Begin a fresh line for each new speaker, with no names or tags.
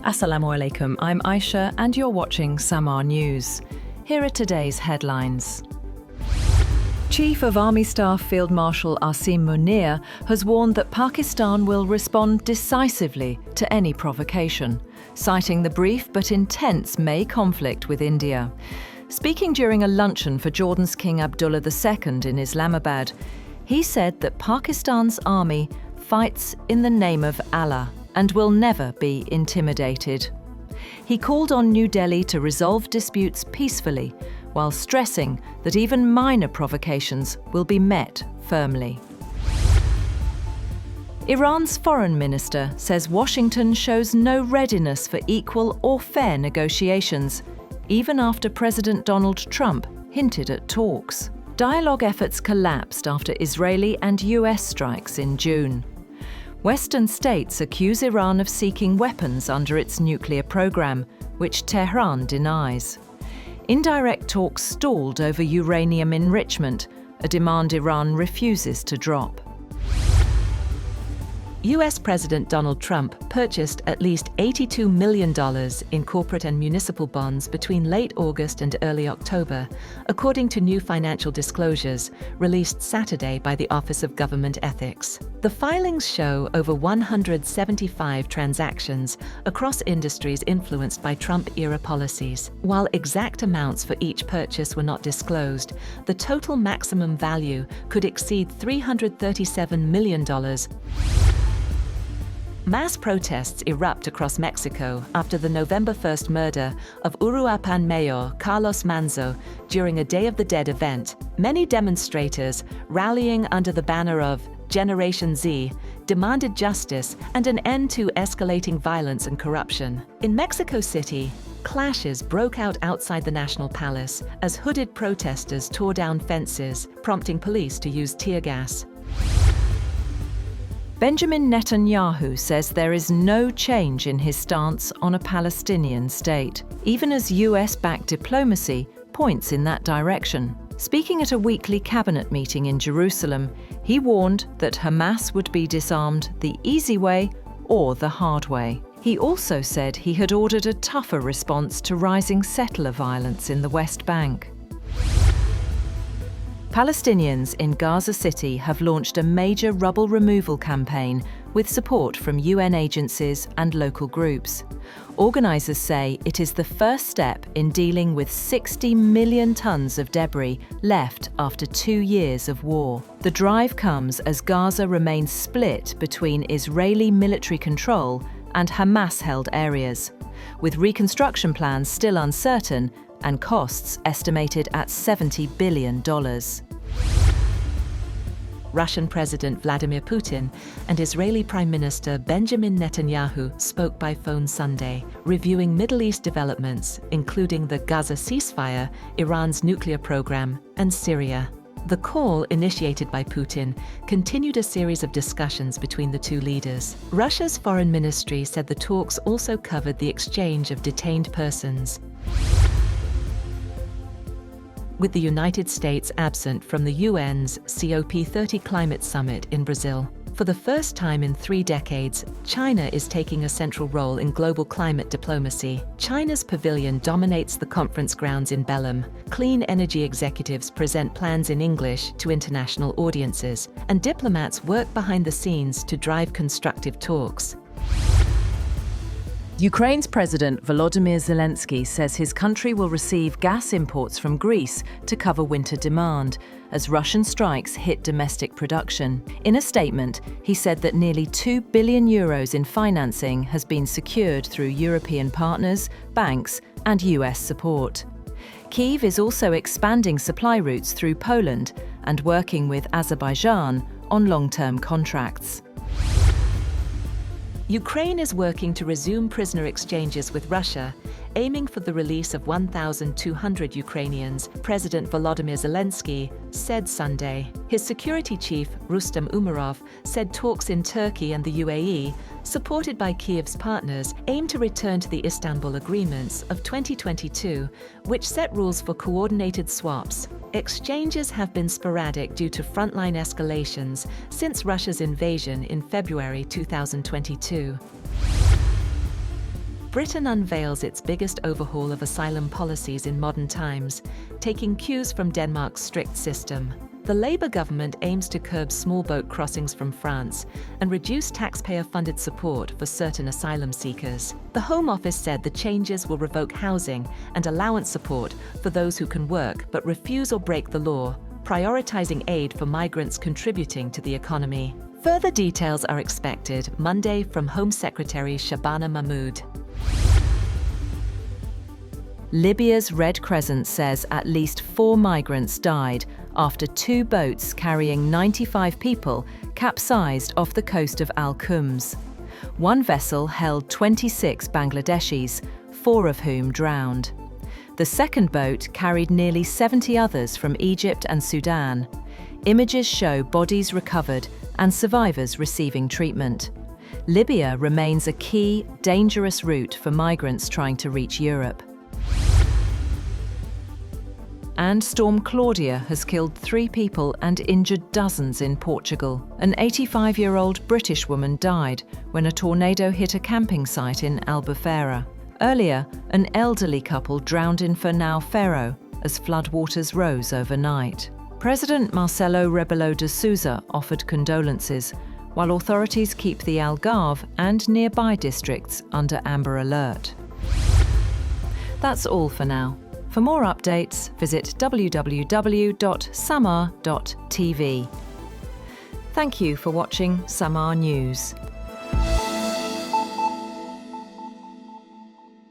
Assalamu alaikum, I'm Aisha and you're watching Samaa News. Here are today's headlines. Chief of Army Staff Field Marshal Aasim Muneer has warned that Pakistan will respond decisively to any provocation, citing the brief but intense May conflict with India. Speaking during a luncheon for Jordan's King Abdullah II in Islamabad, he said that Pakistan's army fights in the name of Allah and will never be intimidated. He called on New Delhi to resolve disputes peacefully, while stressing that even minor provocations will be met firmly. Iran's foreign minister says Washington shows no readiness for equal or fair negotiations, even after President Donald Trump hinted at talks. Dialogue efforts collapsed after Israeli and US strikes in June. Western states accuse Iran of seeking weapons under its nuclear program, which Tehran denies. Indirect talks stalled over uranium enrichment, a demand Iran refuses to drop. US President Donald Trump purchased at least $82 million in corporate and municipal bonds between late August and early October, according to new financial disclosures released Saturday by the Office of Government Ethics. The filings show over 175 transactions across industries influenced by Trump-era policies. While exact amounts for each purchase were not disclosed, the total maximum value could exceed $337 million. Mass protests erupt across Mexico after the November 1st murder of Uruapan Mayor Carlos Manzo during a Day of the Dead event. Many demonstrators, rallying under the banner of Generation Z, demanded justice and an end to escalating violence and corruption. In Mexico City, clashes broke out outside the National Palace as hooded protesters tore down fences, prompting police to use tear gas. Benjamin Netanyahu says there is no change in his stance on a Palestinian state, even as US-backed diplomacy points in that direction. Speaking at a weekly cabinet meeting in Jerusalem, he warned that Hamas would be disarmed the easy way or the hard way. He also said he had ordered a tougher response to rising settler violence in the West Bank. Palestinians in Gaza City have launched a major rubble removal campaign with support from UN agencies and local groups. Organisers say it is the first step in dealing with 60 million tons of debris left after 2 years of war. The drive comes as Gaza remains split between Israeli military control and Hamas-held areas, with reconstruction plans still uncertain and costs estimated at $70 billion. Russian President Vladimir Putin and Israeli Prime Minister Benjamin Netanyahu spoke by phone Sunday, reviewing Middle East developments, including the Gaza ceasefire, Iran's nuclear program, and Syria. The call, initiated by Putin, continued a series of discussions between the two leaders. Russia's foreign ministry said the talks also covered the exchange of detained persons, with the United States absent from the UN's COP30 climate summit in Brazil. For the first time in 3 decades, China is taking a central role in global climate diplomacy. China's pavilion dominates the conference grounds in Belém. Clean energy executives present plans in English to international audiences, and diplomats work behind the scenes to drive constructive talks. Ukraine's President Volodymyr Zelensky says his country will receive gas imports from Greece to cover winter demand as Russian strikes hit domestic production. In a statement, he said that nearly €2 billion in financing has been secured through European partners, banks, and US support. Kyiv is also expanding supply routes through Poland and working with Azerbaijan on long-term contracts. Ukraine is working to resume prisoner exchanges with Russia, aiming for the release of 1,200 Ukrainians, President Volodymyr Zelensky said Sunday. His security chief, Rustem Umerov, said talks in Turkey and the UAE, supported by Kyiv's partners, aim to return to the Istanbul Agreements of 2022, which set rules for coordinated swaps. Exchanges have been sporadic due to frontline escalations since Russia's invasion in February 2022.
Britain unveils its biggest overhaul of asylum policies in modern times, taking cues from Denmark's strict system. The Labour government aims to curb small boat crossings from France and reduce taxpayer-funded support for certain asylum seekers. The Home Office said the changes will revoke housing and allowance support for those who can work but refuse or break the law, prioritising aid for migrants contributing to the economy. Further details are expected Monday from Home Secretary Shabana Mahmood.
Libya's Red Crescent says at least 4 migrants died after 2 boats carrying 95 people capsized off the coast of Al-Khums. One vessel held 26 Bangladeshis, 4 of whom drowned. The second boat carried nearly 70 others from Egypt and Sudan. Images show bodies recovered and survivors receiving treatment. Libya remains a key, dangerous route for migrants trying to reach Europe. And Storm Claudia has killed 3 people and injured dozens in Portugal. An 85-year-old British woman died when a tornado hit a camping site in Albufeira. Earlier, an elderly couple drowned in Fernão Ferro as floodwaters rose overnight. President Marcelo Rebelo de Sousa offered condolences, while authorities keep the Algarve and nearby districts under amber alert. That's all for now. For more updates, visit www.samaa.tv. Thank you for watching Samaa News.